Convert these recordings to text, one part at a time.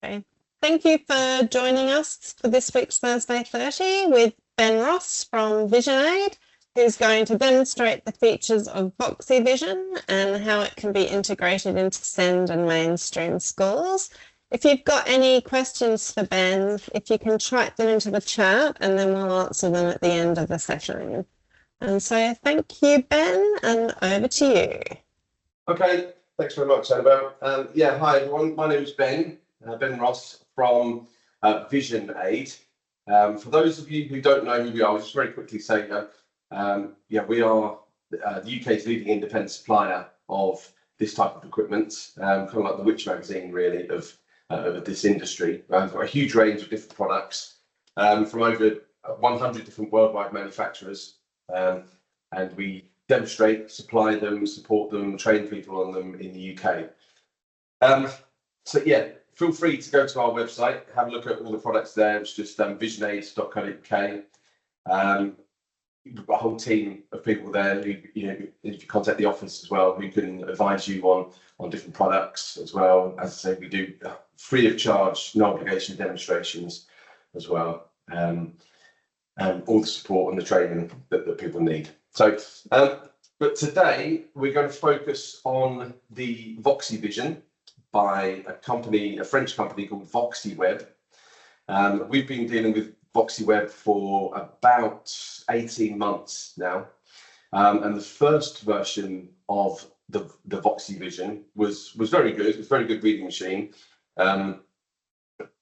Okay. Thank you for joining us for this week's Thursday 30 with Ben Ross from VisionAid, who's going to demonstrate the features of VoxiVision and how it can be integrated into SEND and mainstream schools. If you've got any questions for Ben, if you can type them into the chat and then we'll answer them at the end of the session. And so thank you, Ben, and over to you. Okay, thanks very much, Annabelle. Hi everyone, my name is Ben Ross from VisionAid. For those of you who don't know who we are, I'll just very quickly say we are the UK's leading independent supplier of this type of equipment, kind of like the Witch magazine really of this industry. We've got a huge range of different products from over 100 different worldwide manufacturers, and we demonstrate, supply them, support them, train people on them in the UK. Feel free to go to our website, have a look at all the products there. It's just visionaid.co.uk. We've got a whole team of people there who, if you contact the office as well, who can advise you on different products as well. As I say, we do free of charge, no obligation demonstrations as well, and all the support and the training that people need. So, but today we're going to focus on the VoxiVision by a French company called VoxiWeb. We've been dealing with VoxiWeb for about 18 months now, and the first version of the VoxiVision was very good. It was a very good reading machine, but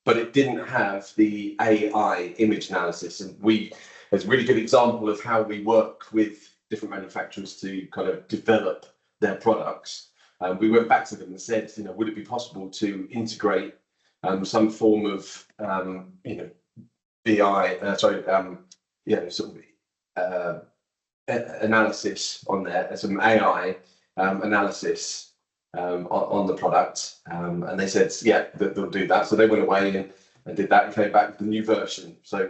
it didn't have the AI image analysis, and it's a really good example of how we work with different manufacturers to kind of develop their products. We went back to them and said, would it be possible to integrate some form of, analysis on there, some AI analysis on the product, and they said, that they'll do that. So they went away and did that and came back with the new version. So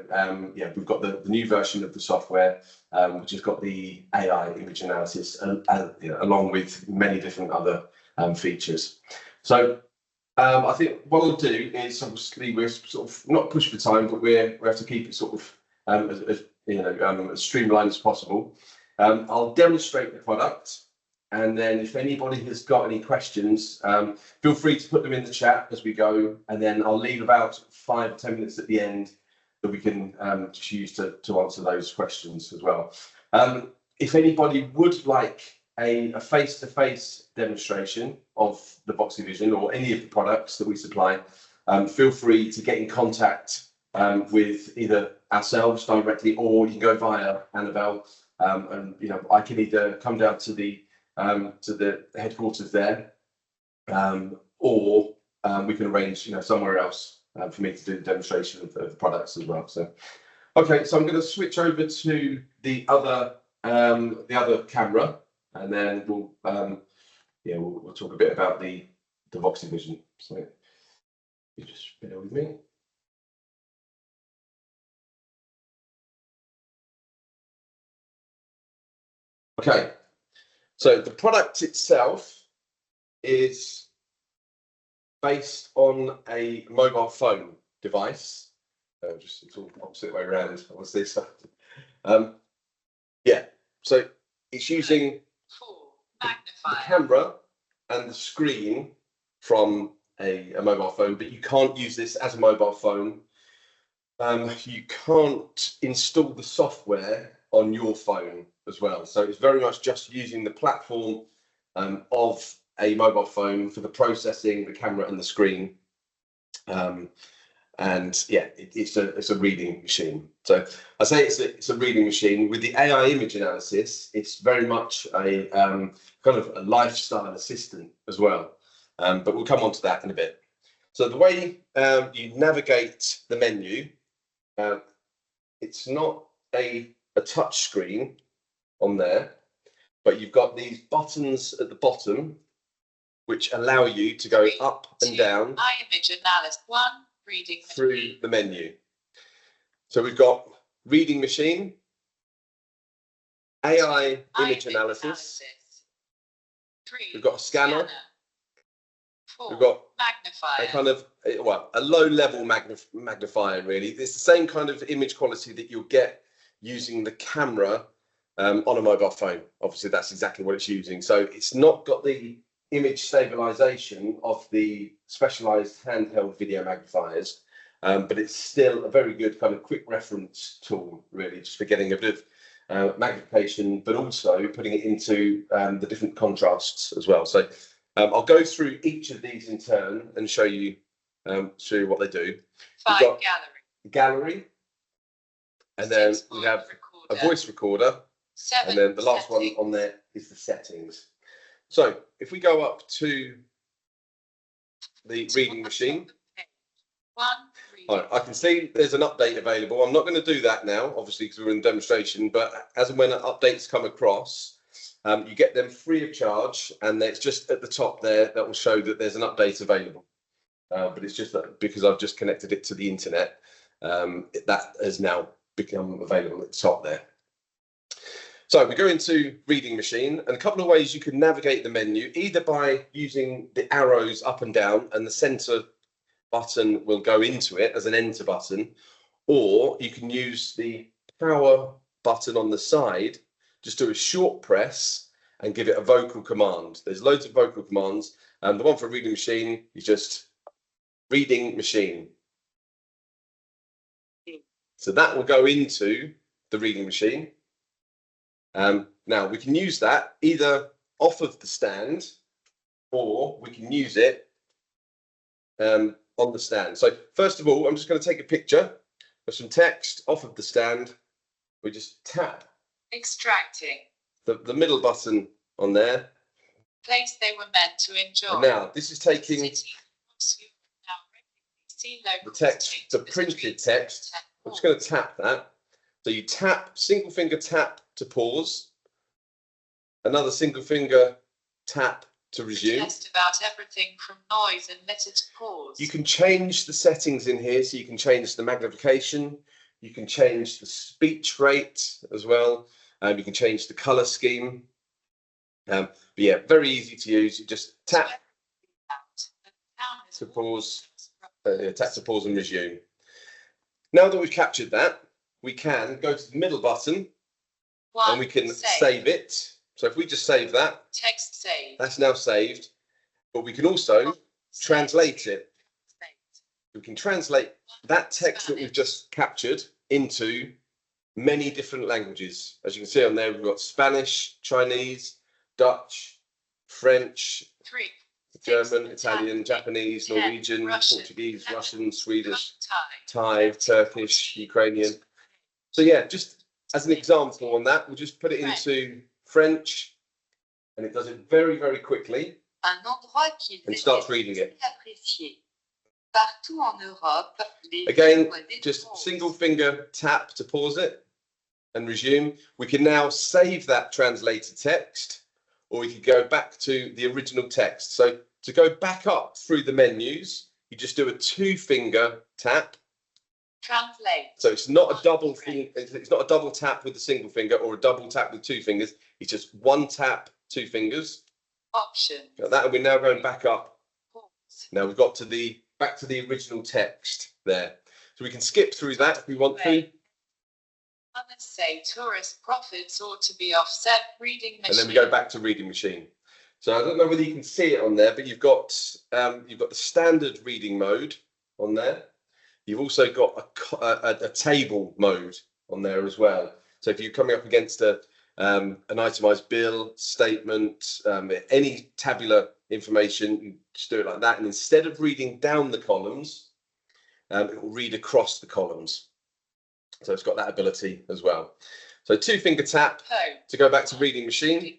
we've got the new version of the software, which has got the AI image analysis along with many different other features. So I think what we'll do is, obviously we're sort of not pushed for time, but we have to keep it sort of as streamlined as possible. I'll demonstrate the product, and then if anybody has got any questions, feel free to put them in the chat as we go, and then I'll leave about 5 or 10 minutes at the end that we can just use to answer those questions as well. If anybody would like a face-to-face demonstration of the VoxiVision or any of the products that we supply, feel free to get in contact with either ourselves directly, or you can go via Annabelle, and I can either come down to the headquarters there, or we can arrange somewhere else for me to do the demonstration of the products as well. So okay, so I'm going to switch over to the other camera, and then we'll talk a bit about the VoxiVision. So you just bear with me. Okay, so the product itself is based on a mobile phone device. It's all opposite way around, obviously. So, so it's using the camera and the screen from a mobile phone, but you can't use this as a mobile phone. You can't install the software on your phone as well. So it's very much just using the platform of a mobile phone for the processing, the camera and the screen. It's a reading machine. So I say it's a reading machine. With the AI image analysis, it's very much a kind of a lifestyle assistant as well. But we'll come on to that in a bit. So the way you navigate the menu, it's not a touch screen on there, but you've got these buttons at the bottom which allow you to go up and down image analysis reading through the menu. So we've got reading machine, AI image analysis. We've got a scanner, 4. We've got magnifier. a kind of, well, a low-level magnifier, really. It's the same kind of image quality that you'll get using the camera on a mobile phone. Obviously, that's exactly what it's using. So it's not got the image stabilization of the specialized handheld video magnifiers, but it's still a very good kind of quick reference tool, really, just for getting a bit of magnification, but also putting it into the different contrasts as well. So I'll go through each of these in turn and show you what they do. 5. We've got gallery. And then 6. we have a recorder. voice recorder, 7. and then the last one on there is the settings. So if we go up to the reading machine, 1. all right, I can see there's an update available. I'm not going to do that now, obviously, because we're in demonstration, but as and when updates come across, you get them free of charge, and it's just at the top there that will show that there's an update available. But it's just that because I've just connected it to the internet, that has now become available at the top there. So we go into reading machine, and a couple of ways you can navigate the menu, either by using the arrows up and down, and the center button will go into it as an enter button, or you can use the power button on the side, just do a short press and give it a vocal command. There's loads of vocal commands, and the one for reading machine is just reading machine. So that will go into the reading machine. Now we can use that either off of the stand, or we can use it on the stand. So first of all, I'm just going to take a picture of some text off of the stand. We just tap extracting. the middle button on there. Place they were meant to enjoy. And now this is taking the text, the printed text. I'm just going to tap that. So you tap, single finger tap to pause, another single finger tap to resume. Test about everything from noise and let it pause. You can change the settings in here, so you can change the magnification, you can change the speech rate as well, you can change the color scheme. But yeah, very easy to use. You just tap to pause, tap to pause and resume. Now that we've captured that, we can go to the middle button and we can save it. So if we just save that, text save. That's now saved, but we can also translate it. We can translate that text that we've just captured into many different languages. As you can see on there, we've got Spanish, Chinese, Dutch, French, 3. German, Italian, Japanese, Norwegian, Portuguese, Russian, Swedish, Thai, Thai, Turkish, Ukrainian. So yeah, just as an example on that, we'll just put it into French, and it does it very, very quickly, and starts reading it. Again, just single finger tap to pause it and resume. We can now save that translated text, or we could go back to the original text. So to go back up through the menus, you just do a 2-finger tap. Translate. So it's not a double thing. It's not a double tap with the single finger or a double tap with 2 fingers. It's just 1 tap, 2 fingers. Option. That we're now going back up. Pause. Now we've got to the back to the original text there. So we can skip through that if we want to. Others say tourist profits ought to be offset. Reading machine. And then we go back to reading machine. So I don't know whether you can see it on there, but you've got the standard reading mode on there. You've also got a table mode on there as well. So if you're coming up against an itemized bill, statement, any tabular information, you just do it like that. And instead of reading down the columns, it will read across the columns. So it's got that ability as well. So 2-finger tap to go back to reading machine.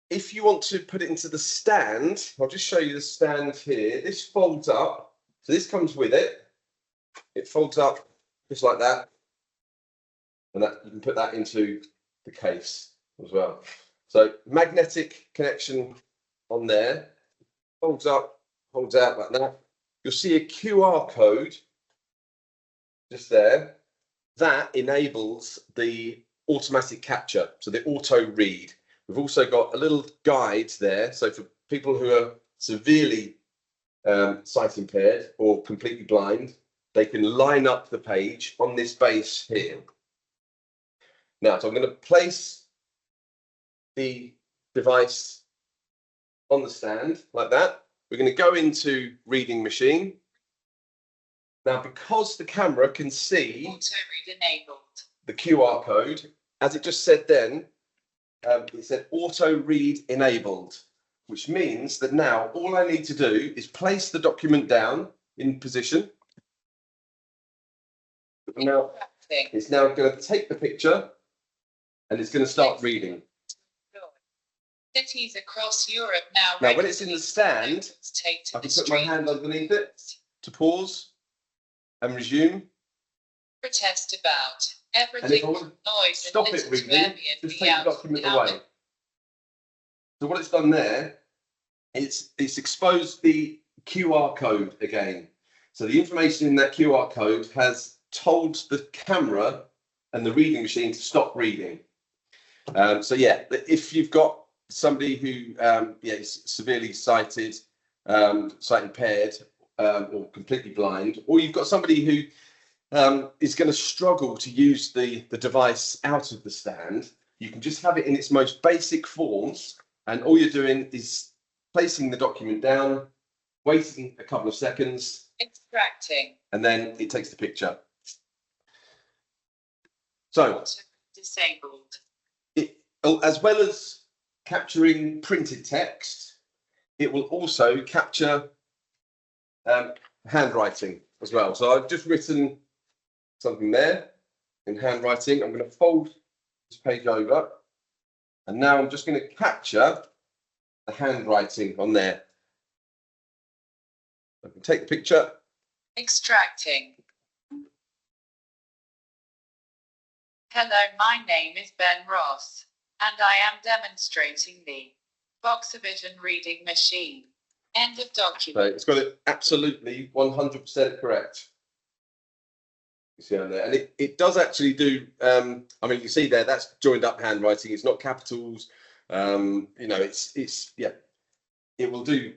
If you want to put it into the stand, I'll just show you the stand here. This folds up. So this comes with it. It folds up just like that. And that you can put that into the case as well. So magnetic connection on there. Folds up, folds out like that. You'll see a QR code just there. That enables the automatic capture, so the auto read. We've also got a little guide there. So for people who are severely sight impaired or completely blind, they can line up the page on this base here. Now, so I'm going to place the device on the stand like that. We're going to go into reading machine. Now, because the camera can see Auto-read enabled. the QR code, as it just said then, it said auto read enabled, which means that now all I need to do is place the document down in position. Now, it's now going to take the picture and it's going to start reading. Cities across Europe now. Now, when it's in the stand, I can put my hand underneath it to pause and resume. Protest about And if everything I want from to noise stop and it little to reading, ambient just take the document away. So what it's done there, it's exposed the QR code again. So the information in that QR code has told the camera and the reading machine to stop reading. So yeah, if you've got somebody who is severely sighted, sight impaired, or completely blind, or you've got somebody who is going to struggle to use the device out of the stand, you can just have it in its most basic forms, and all you're doing is placing the document down, waiting a couple of seconds, extracting, and then it takes the picture. So disabled. As well as capturing printed text, it will also capture handwriting as well. So I've just written something there in handwriting. I'm going to fold this page over, and now I'm just going to capture the handwriting on there. I can take the picture. Extracting. Hello, my name is Ben Ross, and I am demonstrating the VoxiVision reading machine. End of document. So it's got it absolutely 100% correct. You see on there, and it does actually do. I mean, you see there, that's joined up handwriting. It's not capitals. You know, it's yeah. It will do.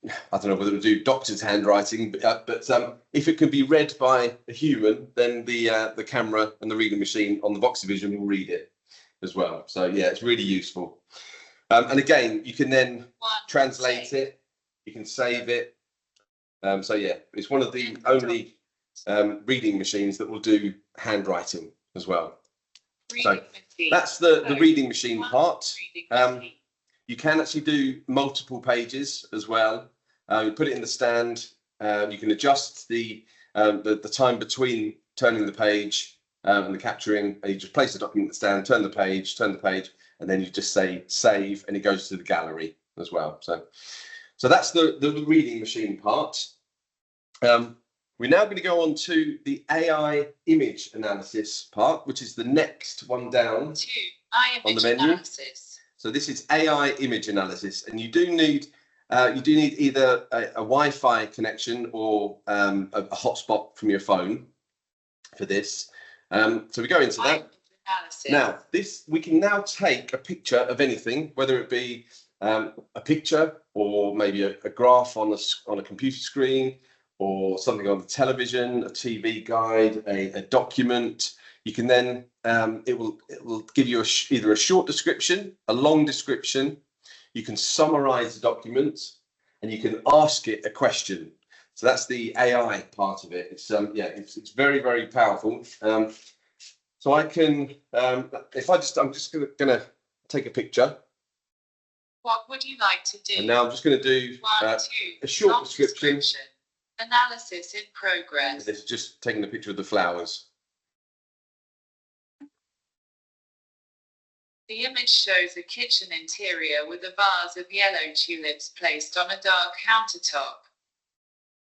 I don't know whether it will do doctor's handwriting, but if it can be read by a human, then the camera and the reading machine on the VoxiVision will read it as well. So yeah, it's really useful. And again, you can then translate it. You can save it. So yeah, it's one of the only reading machines that will do handwriting as well. So that's the reading machine part. You can actually do multiple pages as well. You put it in the stand. You can adjust the time between turning the page and the capturing. And you just place the document in the stand, turn the page, and then you just say save, and it goes to the gallery as well. So that's the reading machine part. We're now going to go on to the AI image analysis part, which is the next one down on the menu. Analysis. So this is AI image analysis, and you do need either a Wi-Fi connection or a hotspot from your phone for this. So we go into that. Analysis. Now, we can now take a picture of anything, whether it be a picture or maybe a graph on a computer screen, or something on the television, a TV guide, a document. You can then it will give you either a short description, a long description. You can summarize the document, and you can ask it a question. So that's the AI part of it. It's it's very, very powerful. So I can I'm just gonna take a picture. What would you like to do? And now I'm just going to do a short description. Analysis in progress. This is just taking a picture of the flowers. The image shows a kitchen interior with a vase of yellow tulips placed on a dark countertop.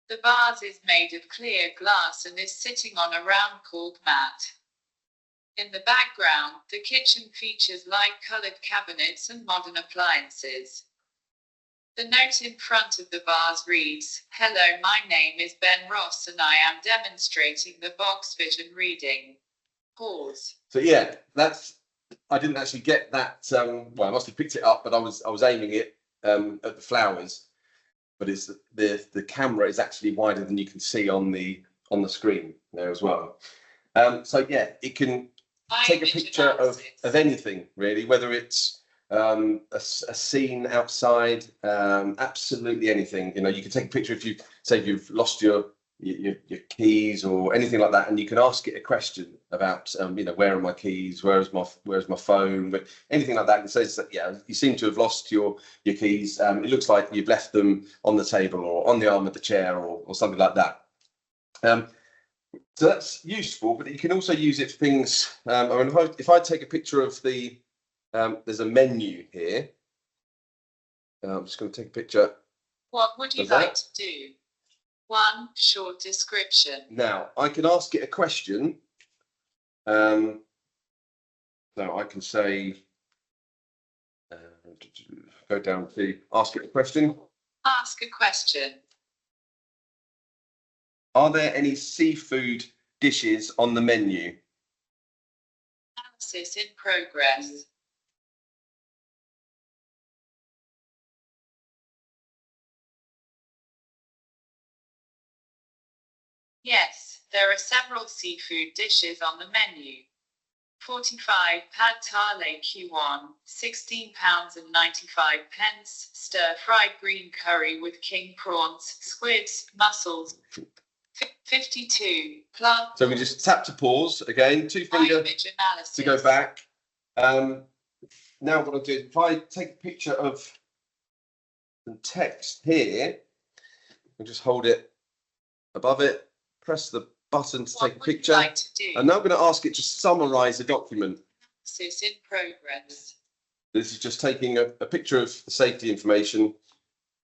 The vase is made of clear glass and is sitting on a round cold mat. In the background, the kitchen features light-colored cabinets and modern appliances. The note in front of the vase reads, "Hello, my name is Ben Ross and I am demonstrating the VoxiVision reading." Pause. So yeah, I didn't actually get that. Well, I must have picked it up, but I was aiming it at the flowers, but it's the camera is actually wider than you can see on the screen there as well. So yeah, it can take a picture of anything really, whether it's a scene outside, absolutely anything. You know, you can take a picture if you say you've lost your keys or anything like that, and you can ask it a question about you know, where are my keys, where's my phone, but anything like that. It says that, yeah, you seem to have lost your keys. It looks like you've left them on the table or on the arm of the chair or something like that. So that's useful, but you can also use it for things. I mean, if I take a picture of the there's a menu here. I'm just going to take a picture. What would you like to do? 1. Short description. Now, I can ask it a question. So I can say, go down to ask it a question. Ask a question. Are there any seafood dishes on the menu? Analysis in progress. Yes, there are several seafood dishes on the menu. 45 pad thai Q1, £16.95, stir-fried green curry with king prawns, squids, mussels. 52 plus. So we just tap to pause again, 2 finger to go back. Now what I'll do, if I take a picture of some text here, I'll just hold it above it. Press the button to take a picture. And now I'm going to ask it to summarize the document. Analysis in progress. This is just taking a picture of the safety information.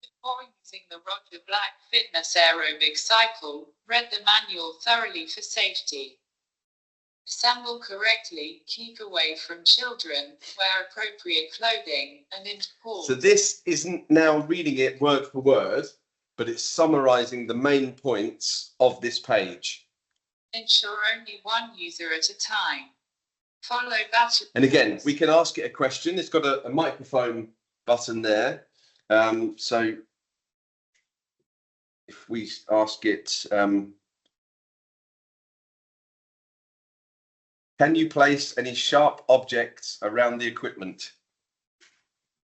Before using the Roger Black fitness aerobic cycle, read the manual thoroughly for safety. Assemble correctly, keep away from children, wear appropriate clothing, and pause. So this isn't now reading it word for word, but it's summarizing the main points of this page. Ensure only one user at a time. Follow battery. And again, we can ask it a question. It's got a microphone button there. So if we ask it, can you place any sharp objects around the equipment?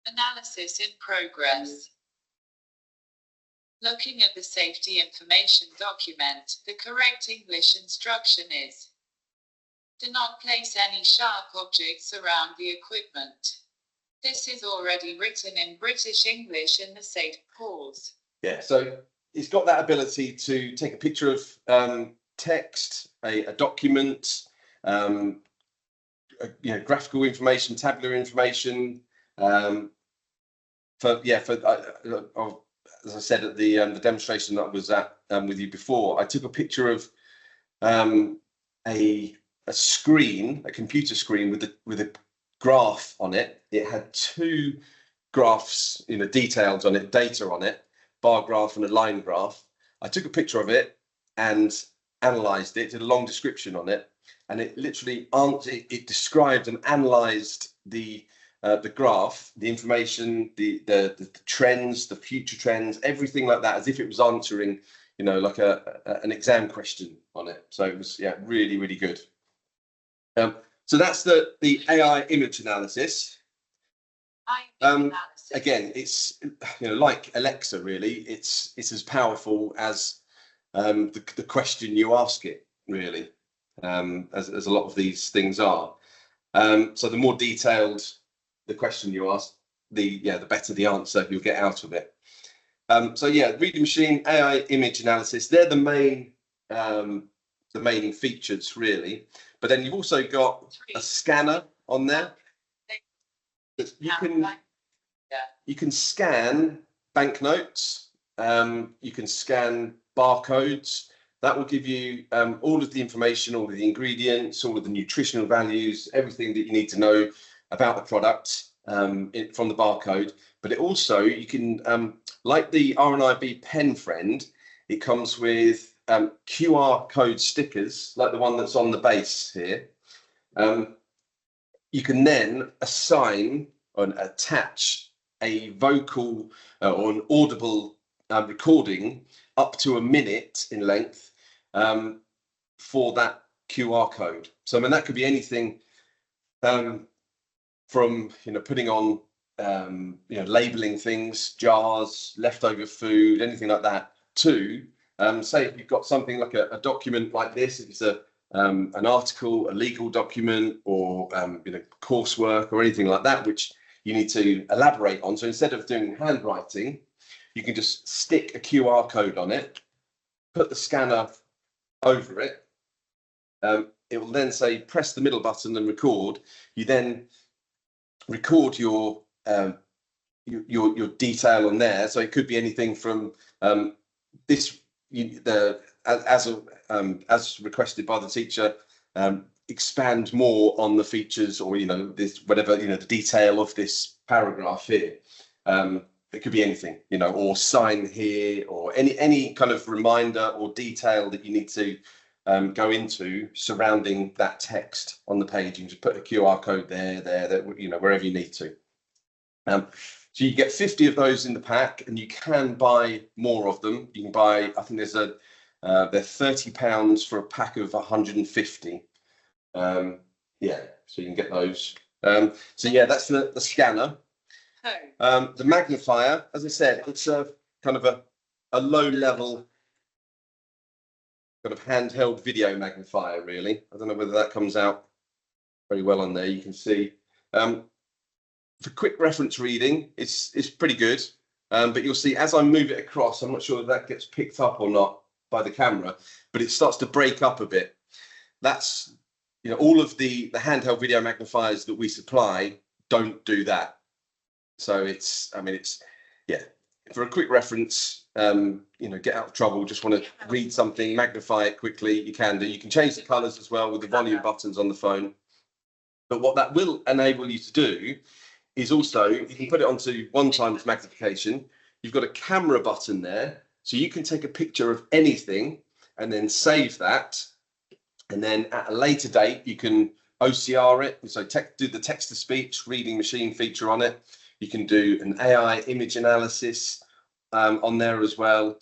Analysis in progress. Looking at the safety information document, the correct English instruction is: do not place any sharp objects around the equipment. This is already written in British English in the safe pause. Yeah, so it's got that ability to take a picture of text, a document, you know, graphical information, tabular information. As I said at the demonstration that I was at with you before, I took a picture of a screen, a computer screen with a graph on it. It had 2 graphs, you know, details on it, data on it, bar graph and a line graph. I took a picture of it and analysed it, did a long description on it, and it literally it described and analysed the graph, the information, the trends, the future trends, everything like that, as if it was answering, you know, like an exam question on it. So it was, yeah, really, really good. So that's the AI image analysis. Again, it's, you know, like Alexa, really. It's as powerful as the question you ask it, really, as a lot of these things are. So the more detailed the question you ask, the better the answer you'll get out of it. So yeah, reading machine, AI image analysis, they're the main features, really. But then you've also got a scanner on there. You can scan banknotes, you can scan barcodes. That will give you all of the information, all of the ingredients, all of the nutritional values, everything that you need to know about the product from the barcode. But it also, you can, like the RNIB pen friend, it comes with QR code stickers, like the one that's on the base here. You can then assign and attach a vocal or an audible recording up to a minute in length for that QR code. So I mean, that could be anything from putting on labeling things, jars, leftover food, anything like that, to say if you've got something like a document like this, if it's an article, a legal document, or coursework or anything like that, which you need to elaborate on. So instead of doing handwriting, you can just stick a QR code on it, put the scanner over it. It will then say press the middle button and record. You then record your detail on there. So it could be anything from as requested by the teacher, expand more on the features, or this whatever the detail of this paragraph here. It could be anything, or sign here, or any kind of reminder or detail that you need to go into surrounding that text on the page. You can just put a QR code there, wherever you need to. So you get 50 of those in the pack, and you can buy more of them. You can buy, I think they're £30 for a pack of 150. So you can get those. So yeah, that's the scanner. The magnifier, as I said, it's a kind of a low level kind of handheld video magnifier, really. I don't know whether that comes out very well on there. You can see for quick reference reading, it's pretty good. But you'll see as I move it across, I'm not sure if that gets picked up or not by the camera, but it starts to break up a bit. That's all of the handheld video magnifiers that we supply don't do that. So it's for a quick reference, get out of trouble, just want to read something, magnify it quickly, you can do. You can change the colors as well with the volume buttons on the phone. But what that will enable you to do is also, you can put it onto 1x magnification. You've got a camera button there, so you can take a picture of anything and then save that. And then at a later date, you can OCR it. So do the text-to-speech reading machine feature on it. You can do an AI image analysis on there as well.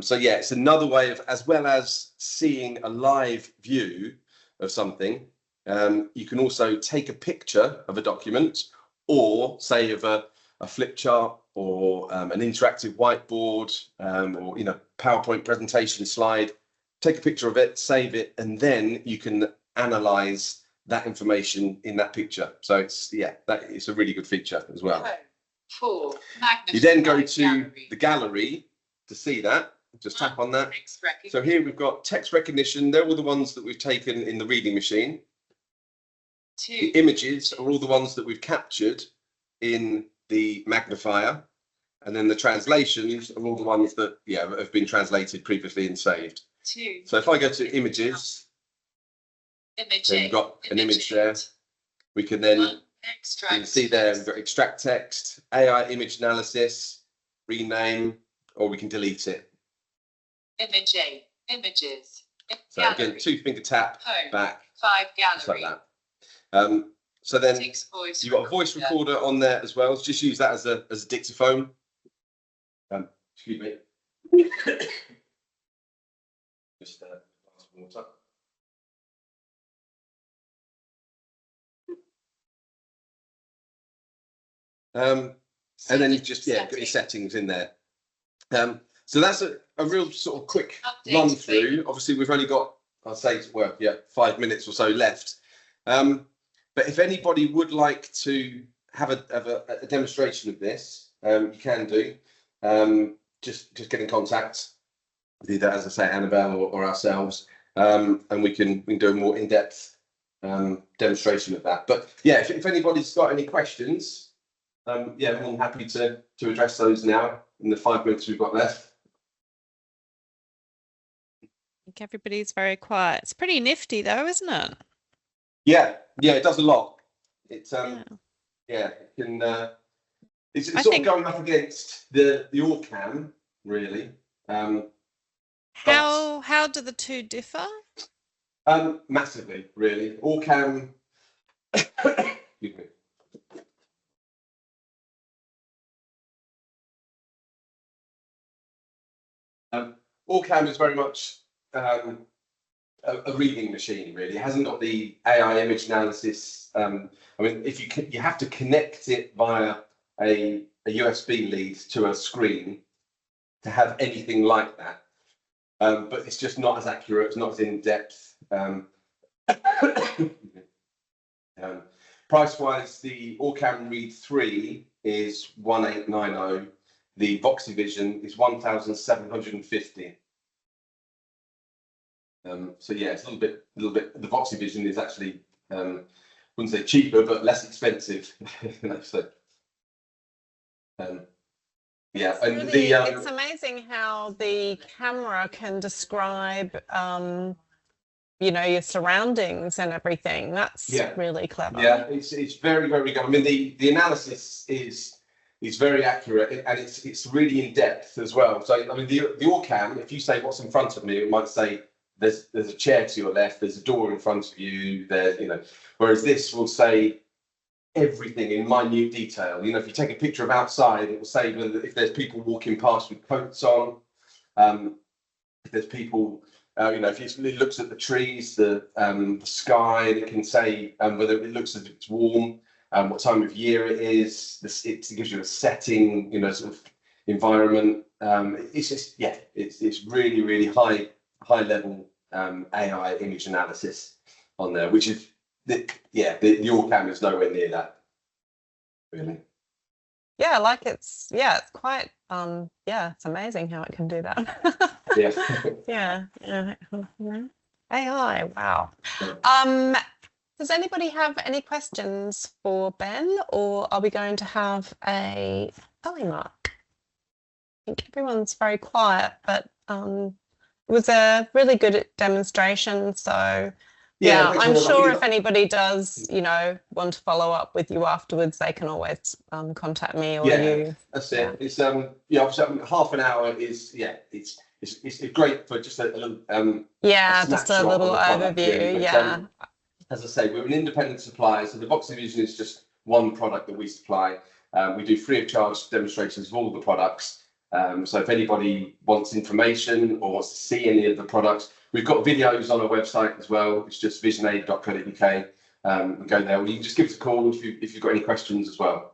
So yeah, it's another way of, as well as seeing a live view of something, you can also take a picture of a document, or say of a flip chart, or an interactive whiteboard, or PowerPoint presentation slide. Take a picture of it, save it, and then you can analyze that information in that picture. So it's a really good feature as well. You then go to the gallery to see that. Just tap on that. So here we've got text recognition. They're all the ones that we've taken in the reading machine. The images are all the ones that we've captured in the magnifier, and then the translations are all the ones that have been translated previously and saved. So if I go to images, we've got an image there. We can then you can see there we've got extract text, AI image analysis, rename, or we can delete it. Images. So again, 2-finger tap back, 5 gallery. just like that. So then you've got a voice recorder on there as well. Just use that as a dictaphone. Excuse me. Just glass of water. And then you've just got your settings in there. So that's a real sort of quick run through. Obviously, we've only got, I'll say, 5 minutes or so left. But if anybody would like to have a demonstration of this, you can do. Just get in contact with either, as I say, Annabelle or ourselves, and we can do a more in-depth demonstration of that. But yeah, if anybody's got any questions, we're more than happy to address those now in the 5 minutes we've got left. I think everybody's very quiet. It's pretty nifty though, isn't it? Yeah, it does a lot. It's it can it's sort of going up against the Orcam, really. How do the two differ? Massively, really. Orcam excuse me. Allcam is very much a reading machine, really. It hasn't got the AI image analysis. I mean, if you have to connect it via a USB lead to a screen to have anything like that. But it's just not as accurate, it's not as in depth. Price-wise, the Allcam Read 3 is 1890. The VoxiVision is 1750. So yeah, it's a little bit. The VoxiVision is actually, wouldn't say cheaper, but less expensive. So, yeah, and really, it's amazing how the camera can describe, you know, your surroundings and everything. That's really clever. Yeah, it's very, very good. I mean, the analysis is very accurate, and it's really in depth as well. So I mean, the Allcam, if you say what's in front of me, it might say there's a chair to your left, there's a door in front of you, there, you know. Whereas this will say everything in minute detail. You know, if you take a picture of outside, it will say if there's people walking past with coats on, if there's people, you know, if it looks at the trees, the sky, it can say whether it looks as if it's warm, what time of year it is. It gives you a setting, you know, sort of environment. It's just, yeah, it's really, really high level AI image analysis on there, which is the Allcam is nowhere near that, really. Yeah, like it's quite it's amazing how it can do that. Yeah. AI, wow. Does anybody have any questions for Ben, or are we going to have a spelling mark? I think everyone's very quiet, but it was a really good demonstration, so yeah, I'm sure if anybody does, you know, want to follow up with you afterwards, they can always contact me or you. That's it. It's obviously half an hour is it's great for just a little just a little overview. Really. But, as I say, we're an independent supplier, so the VoxiVision is just one product that we supply. We do free of charge demonstrations of all the products. So if anybody wants information or wants to see any of the products, we've got videos on our website as well. It's just visionaid.co.uk. Go there. Or you can just give us a call if you've got any questions as well.